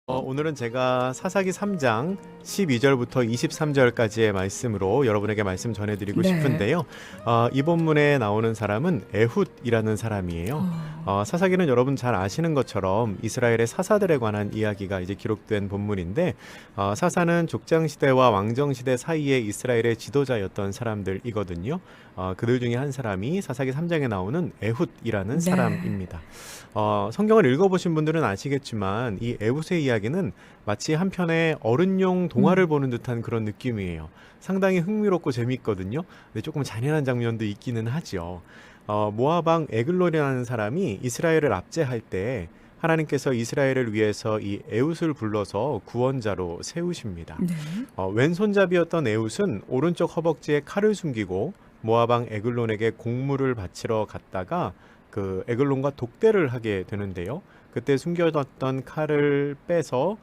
오늘은 제가 사사기 3장 12절부터 23절까지의 말씀으로 여러분에게 말씀 전해드리고 네. 싶은데요. 이 본문에 나오는 사람은 에훗이라는 사람이에요. 사사기는 여러분 잘 아시는 것처럼 이스라엘의 사사들에 관한 이야기가 이제 기록된 본문인데, 사사는 족장시대와 왕정시대 사이에 이스라엘의 지도자였던 사람들이거든요. 그들 중에 한 사람이 사사기 3장에 나오는 에훗이라는 네. 사람입니다. 성경을 읽어보신 분들은 아시겠지만 이 에훗의 이야기는 마치 한편의 어른용 동화를 보는 듯한 그런 느낌이에요. 상당히 흥미롭고 재미있거든요. 근데 조금 잔인한 장면도 있기는 하죠. 모압 왕 에글론이라는 사람이 이스라엘을 압제할 때 하나님께서 이스라엘을 위해서 이 에훗을 불러서 구원자로 세우십니다. 네. 왼손잡이였던 에훗은 오른쪽 허벅지에 칼을 숨기고 모압 왕 에글론에게 공물을 바치러 갔다가 그 에글론과 독대를 하게 되는데요. 그때 숨겨뒀던 칼을 빼서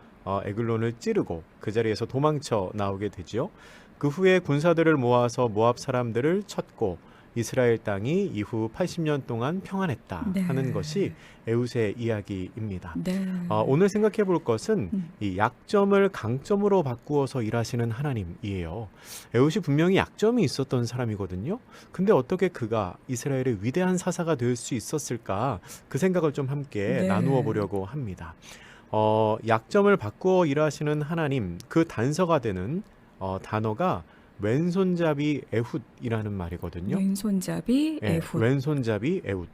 에글론을 찌르고 그 자리에서 도망쳐 나오게 되지요. 그 후에 군사들을 모아서 모압 사람들을 쳤고 이스라엘 땅이 이후 80년 동안 평안했다 네. 하는 것이 에훗의 이야기입니다. 네. 오늘 생각해 볼 것은 음. 이 약점을 강점으로 바꾸어서 일하시는 하나님이에요. 에훗이 분명히 약점이 있었던 사람이거든요. 근데 어떻게 그가 이스라엘의 위대한 사사가 될 수 있었을까? 그 생각을 좀 함께 네. 나누어 보려고 합니다. 약점을 바꾸어 일하시는 하나님, 그 단서가 되는 단어가 왼손잡이 에훗이라는 말이거든요. 왼손잡이 예, 에훗. 왼손잡이 에훗.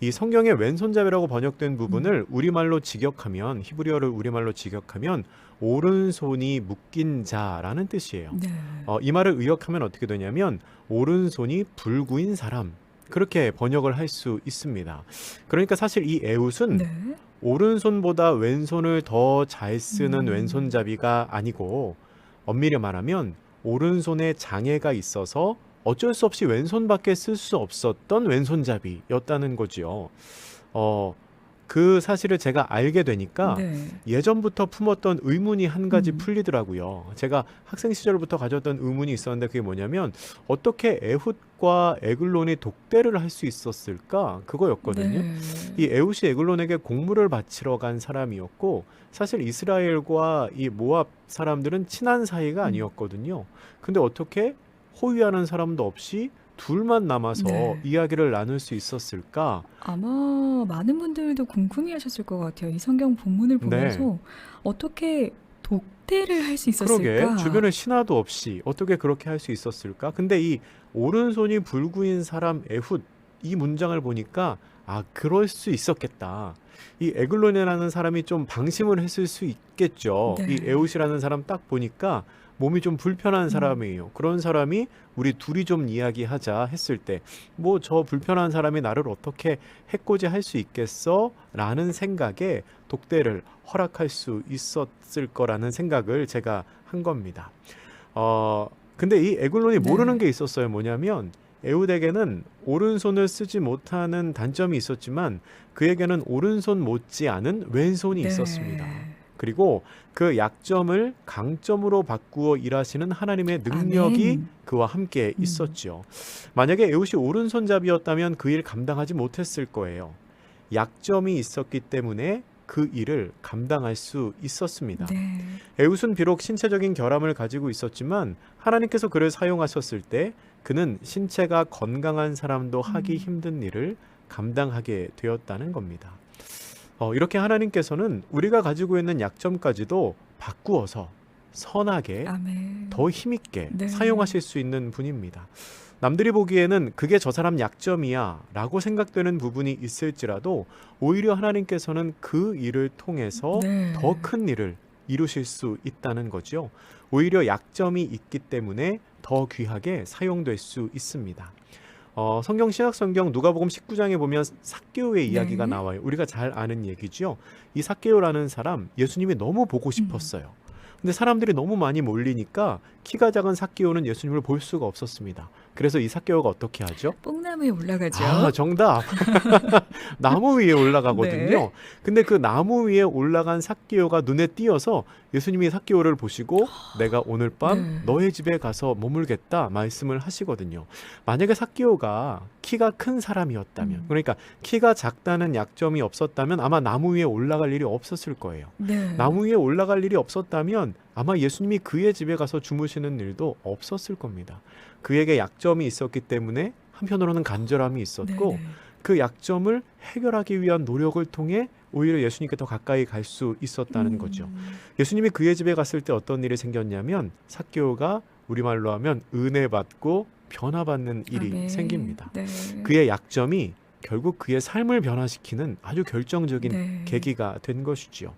이 성경의 왼손잡이라고 번역된 부분을 우리말로 직역하면, 히브리어를 우리말로 직역하면 오른손이 묶인 자라는 뜻이에요. 네. 이 말을 의역하면 어떻게 되냐면 오른손이 불구인 사람, 그렇게 번역을 할 수 있습니다. 그러니까 사실 이 에훗은 네. 오른손보다 왼손을 더 잘 쓰는 음. 왼손잡이가 아니고, 엄밀히 말하면 오른손에 장애가 있어서 어쩔 수 없이 왼손밖에 쓸 수 없었던 왼손잡이였다는 거지요. 그 사실을 제가 알게 되니까 네. 예전부터 품었던 의문이 한 가지 음. 풀리더라고요. 제가 학생 시절부터 가졌던 의문이 있었는데 그게 뭐냐면 어떻게 에훗과 에글론이 독대를 할 수 있었을까? 그거였거든요. 네. 이 에훗이 에글론에게 공물을 바치러 간 사람이었고, 사실 이스라엘과 이 모압 사람들은 친한 사이가 아니었거든요. 근데 어떻게 호위하는 사람도 없이 둘만 남아서 네. 이야기를 나눌 수 있었을까? 아마 많은 분들도 궁금해하셨을 것 같아요. 이 성경 본문을 네. 보면서 어떻게 독대를 할 수 그러게, 있었을까? 주변에 신하도 없이 어떻게 그렇게 할 수 있었을까? 근데 이 오른손이 불구인 사람 에훗, 이 문장을 보니까 그럴 수 있었겠다. 이 에글론이라는 사람이 좀 방심을 했을 수 있겠죠. 네. 이 에훗이라는 사람 딱 보니까 몸이 좀 불편한 사람이에요. 그런 사람이 우리 둘이 좀 이야기하자 했을 때, 뭐 저 불편한 사람이 나를 어떻게 해코지 할 수 있겠어? 라는 생각에 독대를 허락할 수 있었을 거라는 생각을 제가 한 겁니다. 근데 이 에글론이 네. 모르는 게 있었어요. 뭐냐면 에훗에게는 오른손을 쓰지 못하는 단점이 있었지만 그에게는 오른손 못지 않은 왼손이 네. 있었습니다. 그리고 그 약점을 강점으로 바꾸어 일하시는 하나님의 능력이 아멘. 그와 함께 있었죠. 만약에 에훗이 오른손잡이였다면 그 일 감당하지 못했을 거예요. 약점이 있었기 때문에 그 일을 감당할 수 있었습니다. 네. 에훗은 비록 신체적인 결함을 가지고 있었지만 하나님께서 그를 사용하셨을 때 그는 신체가 건강한 사람도 하기 힘든 일을 감당하게 되었다는 겁니다. 이렇게 하나님께서는 우리가 가지고 있는 약점까지도 바꾸어서 선하게 아멘. 더 힘있게 네. 사용하실 수 있는 분입니다. 남들이 보기에는 그게 저 사람 약점이야 라고 생각되는 부분이 있을지라도 오히려 하나님께서는 그 일을 통해서 네. 더 큰 일을 이루실 수 있다는 거죠. 오히려 약점이 있기 때문에 더 귀하게 사용될 수 있습니다. 성경 신약성경 누가복음 19장에 보면 삭개오의 이야기가 네. 나와요. 우리가 잘 아는 얘기죠. 이 삭개오라는 사람, 예수님이 너무 보고 싶었어요. 근데 사람들이 너무 많이 몰리니까 키가 작은 삭개오는 예수님을 볼 수가 없었습니다. 그래서 이 삭개오가 어떻게 하죠? 뽕나무에 올라가죠. 아, 정답. 나무 위에 올라가거든요. 네. 근데 그 나무 위에 올라간 삭개오가 눈에 띄어서 예수님이 삭개오를 보시고 내가 오늘 밤 네. 너의 집에 가서 머물겠다 말씀을 하시거든요. 만약에 삭개오가 키가 큰 사람이었다면, 그러니까 키가 작다는 약점이 없었다면 아마 나무 위에 올라갈 일이 없었을 거예요. 네. 나무 위에 올라갈 일이 없었다면 아마 예수님이 그의 집에 가서 주무시는 일도 없었을 겁니다. 그에게 약점이 있었기 때문에 한편으로는 간절함이 있었고 네네. 그 약점을 해결하기 위한 노력을 통해 오히려 예수님께 더 가까이 갈 수 있었다는 거죠. 예수님이 그의 집에 갔을 때 어떤 일이 생겼냐면 삭개오가 우리말로 하면 은혜 받고 변화받는 일이 아멘. 생깁니다. 네. 그의 약점이 결국 그의 삶을 변화시키는 아주 결정적인 네. 계기가 된 것이지요.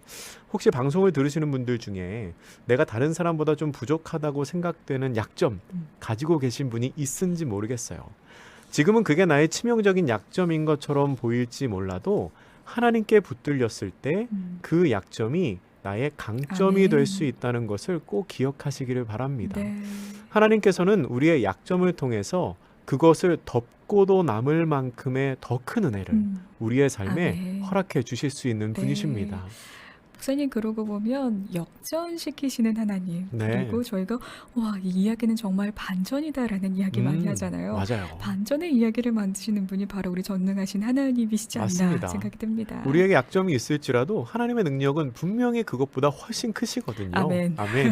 혹시 방송을 들으시는 분들 중에 내가 다른 사람보다 좀 부족하다고 생각되는 약점 가지고 계신 분이 있은지 모르겠어요. 지금은 그게 나의 치명적인 약점인 것처럼 보일지 몰라도 하나님께 붙들렸을 때 그 약점이 나의 강점이 아멘. 될 수 있다는 것을 꼭 기억하시기를 바랍니다. 네. 하나님께서는 우리의 약점을 통해서 그것을 덮고도 남을 만큼의 더 큰 은혜를 우리의 삶에 아멘. 허락해 주실 수 있는 네. 분이십니다. 목사님 그러고 보면 역전시키시는 하나님. 네. 그리고 저희가 와, 이 이야기는 정말 반전이다라는 이야기 많이 하잖아요. 맞아요. 반전의 이야기를 만드시는 분이 바로 우리 전능하신 하나님이시지 않나 맞습니다. 생각이 듭니다. 우리에게 약점이 있을지라도 하나님의 능력은 분명히 그것보다 훨씬 크시거든요. 아멘. 아멘.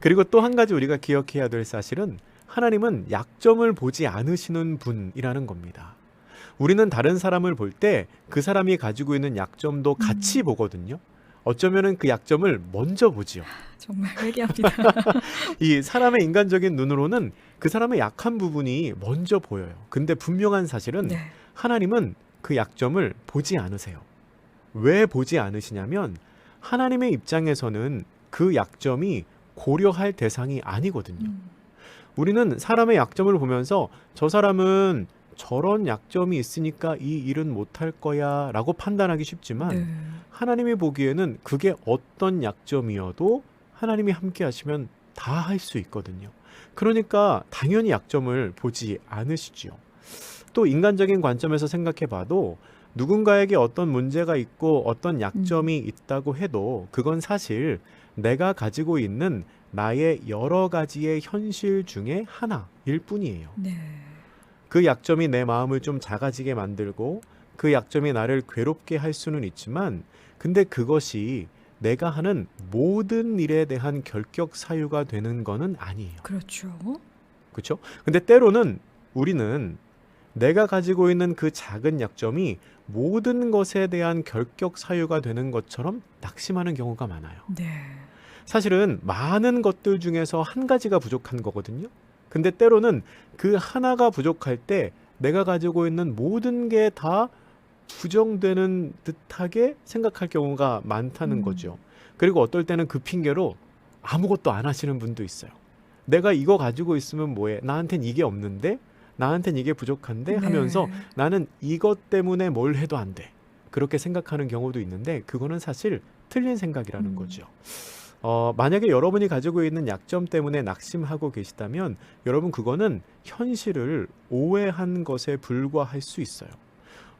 그리고 또 한 가지 우리가 기억해야 될 사실은 하나님은 약점을 보지 않으시는 분이라는 겁니다. 우리는 다른 사람을 볼 때 그 사람이 가지고 있는 약점도 같이 보거든요. 어쩌면은 그 약점을 먼저 보지요. 정말 회개합니다. 이 사람의 인간적인 눈으로는 그 사람의 약한 부분이 먼저 보여요. 근데 분명한 사실은 네. 하나님은 그 약점을 보지 않으세요. 왜 보지 않으시냐면 하나님의 입장에서는 그 약점이 고려할 대상이 아니거든요. 우리는 사람의 약점을 보면서 저 사람은 저런 약점이 있으니까 이 일은 못할 거야 라고 판단하기 쉽지만 네. 하나님이 보기에는 그게 어떤 약점이어도 하나님이 함께 하시면 다 할 수 있거든요. 그러니까 당연히 약점을 보지 않으시지요. 또 인간적인 관점에서 생각해 봐도 누군가에게 어떤 문제가 있고 어떤 약점이 있다고 해도 그건 사실 내가 가지고 있는 나의 여러 가지의 현실 중에 하나일 뿐이에요. 네. 그 약점이 내 마음을 좀 작아지게 만들고 그 약점이 나를 괴롭게 할 수는 있지만 근데 그것이 내가 하는 모든 일에 대한 결격 사유가 되는 거는 아니에요. 그렇죠. 그렇죠? 근데 때로는 우리는 내가 가지고 있는 그 작은 약점이 모든 것에 대한 결격 사유가 되는 것처럼 낙심하는 경우가 많아요. 네. 사실은 많은 것들 중에서 한 가지가 부족한 거거든요. 근데 때로는 그 하나가 부족할 때 내가 가지고 있는 모든 게 다 부정되는 듯하게 생각할 경우가 많다는 거죠. 그리고 어떨 때는 그 핑계로 아무것도 안 하시는 분도 있어요. 내가 이거 가지고 있으면 뭐해? 나한텐 이게 없는데? 나한텐 이게 부족한데? 하면서 네. 나는 이것 때문에 뭘 해도 안 돼. 그렇게 생각하는 경우도 있는데 그거는 사실 틀린 생각이라는 거죠. 만약에 여러분이 가지고 있는 약점 때문에 낙심하고 계시다면 여러분 그거는 현실을 오해한 것에 불과할 수 있어요.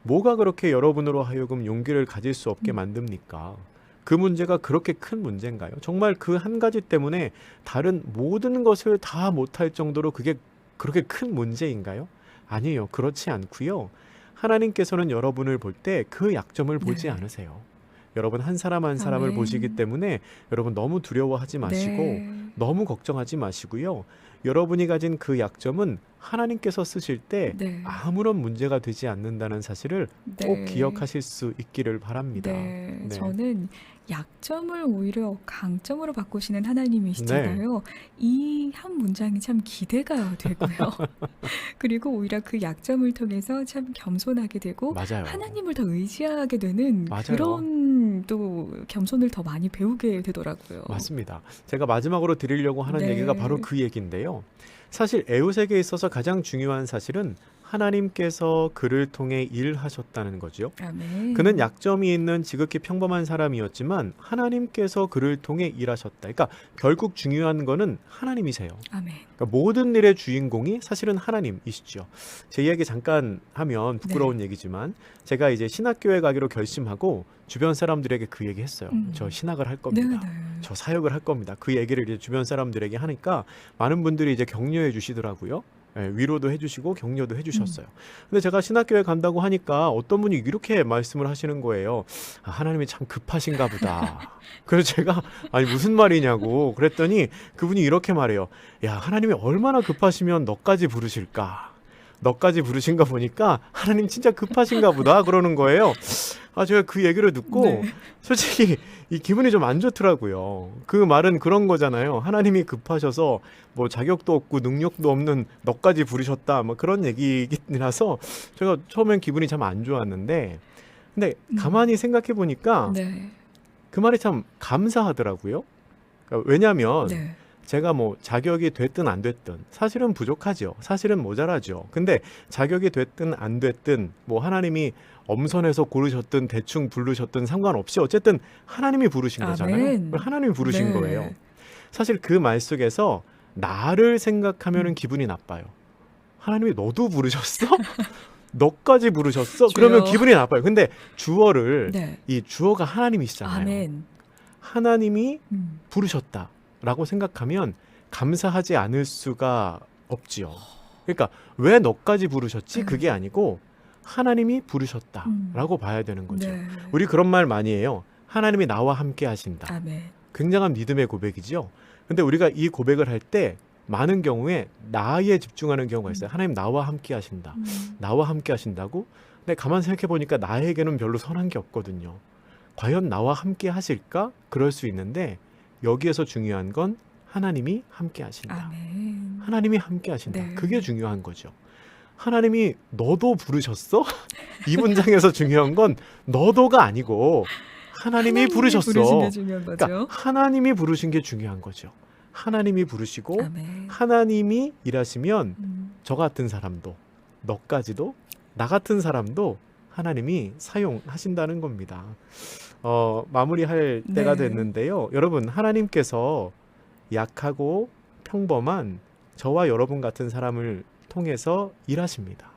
뭐가 그렇게 여러분으로 하여금 용기를 가질 수 없게 만듭니까? 그 문제가 그렇게 큰 문제인가요? 정말 그 한 가지 때문에 다른 모든 것을 다 못할 정도로 그게 그렇게 큰 문제인가요? 아니에요. 그렇지 않고요. 하나님께서는 여러분을 볼 때 그 약점을 보지 네. 않으세요. 여러분 한 사람 한 사람을 아멘. 보시기 때문에 여러분 너무 두려워하지 마시고 네. 너무 걱정하지 마시고요. 여러분이 가진 그 약점은 하나님께서 쓰실 때 네. 아무런 문제가 되지 않는다는 사실을 꼭 네. 기억하실 수 있기를 바랍니다. 네. 네. 저는 약점을 오히려 강점으로 바꾸시는 하나님이시잖아요. 이 한 문장이 참 기대가 되고요. 그리고 오히려 그 약점을 통해서 참 겸손하게 되고 맞아요. 하나님을 더 의지하게 되는 맞아요. 그런 또 겸손을 더 많이 배우게 되더라고요. 맞습니다. 제가 마지막으로 드리려고 하는 네. 얘기가 바로 그 얘기인데요. 사실 에웃에게 있어서 가장 중요한 사실은 하나님께서 그를 통해 일하셨다는 거죠. 아멘. 그는 약점이 있는 지극히 평범한 사람이었지만 하나님께서 그를 통해 일하셨다. 그러니까 결국 중요한 거는 하나님이세요. 아멘. 그러니까 모든 일의 주인공이 사실은 하나님이시죠. 제 이야기 잠깐 하면 부끄러운 얘기지만 제가 이제 신학교에 가기로 결심하고 주변 사람들에게 그 얘기 했어요. 저 신학을 할 네, 겁니다. 네. 저 사역을 할 겁니다. 그 얘기를 이제 주변 사람들에게 하니까 많은 분들이 이제 격려해 주시더라고요. 예, 위로도 해주시고 격려도 해주셨어요. 근데 제가 신학교에 간다고 하니까 어떤 분이 이렇게 말씀을 하시는 거예요. 아, 하나님이 참 급하신가 보다. 그래서 제가 아니 무슨 말이냐고 그랬더니 그분이 이렇게 말해요. 야, 하나님이 얼마나 급하시면 너까지 부르실까? 너까지 부르신 거 보니까 하나님 진짜 급하신가 보다 그러는 거예요. 아, 제가 그 얘기를 듣고 네. 솔직히 이 기분이 좀 안 좋더라고요. 그 말은 그런 거잖아요. 하나님이 급하셔서 뭐 자격도 없고 능력도 없는 너까지 부르셨다. 뭐 그런 얘기라서 제가 처음엔 기분이 참 안 좋았는데 근데 가만히 생각해 보니까 네. 그 말이 참 감사하더라고요. 그러니까 왜냐하면 네. 제가 뭐 자격이 됐든 안 됐든 사실은 부족하죠. 사실은 모자라죠. 근데 자격이 됐든 안 됐든 뭐 하나님이 엄선해서 고르셨든 대충 부르셨든 상관없이 어쨌든 하나님이 부르신 거잖아요. 아멘. 하나님이 부르신 네. 거예요. 사실 그 말 속에서 나를 생각하면 기분이 나빠요. 하나님이 너도 부르셨어? 너까지 부르셨어? 그러면 주여. 기분이 나빠요. 근데 주어를 네. 이 주어가 하나님이시잖아요. 아멘. 하나님이 음. 부르셨다라고 생각하면 감사하지 않을 수가 없지요. 그러니까 왜 너까지 부르셨지? 그게 아니고 하나님이 부르셨다라고 봐야 되는 거죠. 네. 우리 그런 말 많이 해요. 하나님이 나와 함께 하신다. 아멘. 굉장한 믿음의 고백이죠. 근데 우리가 이 고백을 할 때 많은 경우에 나에 집중하는 경우가 있어요. 하나님 나와 함께 하신다. 나와 함께 하신다고? 근데 가만 생각해 보니까 나에게는 별로 선한 게 없거든요. 과연 나와 함께 하실까? 그럴 수 있는데 여기에서 중요한 건 하나님이 함께 하신다. 아멘. 하나님이 함께 하신다. 네. 그게 중요한 거죠. 하나님이 너도 부르셨어? 이 문장에서 중요한 건 너도가 아니고 하나님이 부르셨어. 부르신 게 중요한 거죠. 그러니까 하나님이 부르신 게 중요한 거죠. 하나님이 부르시고 아멘. 하나님이 일하시면 음. 저 같은 사람도 너까지도 나 같은 사람도 하나님이 사용하신다는 겁니다. 마무리할 때가 네. 됐는데요. 여러분 하나님께서 약하고 평범한 저와 여러분 같은 사람을 통해서 일하십니다.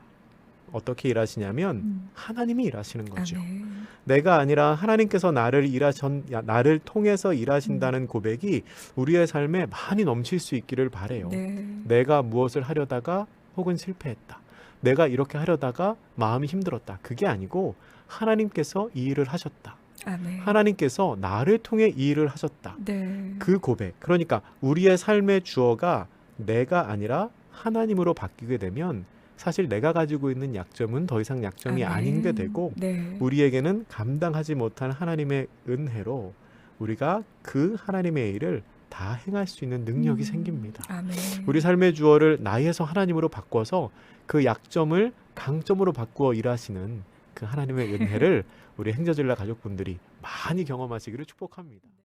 어떻게 일하시냐면 하나님이 일하시는 거죠. 아멘. 내가 아니라 하나님께서 나를 통해서 일하신다는 고백이 우리의 삶에 많이 넘칠 수 있기를 바래요. 네. 내가 무엇을 하려다가 혹은 실패했다. 내가 이렇게 하려다가 마음이 힘들었다. 그게 아니고 하나님께서 이 일을 하셨다. 아멘. 하나님께서 나를 통해 이 일을 하셨다. 네. 그 고백. 그러니까 우리의 삶의 주어가 내가 아니라 하나님으로 바뀌게 되면 사실 내가 가지고 있는 약점은 더 이상 약점이 아멘. 아닌 게 되고 네. 우리에게는 감당하지 못한 하나님의 은혜로 우리가 그 하나님의 일을 다 행할 수 있는 능력이 생깁니다. 아멘. 우리 삶의 주어를 나에서 하나님으로 바꿔서 그 약점을 강점으로 바꾸어 일하시는 그 하나님의 은혜를 우리 행자질라 가족분들이 많이 경험하시기를 축복합니다.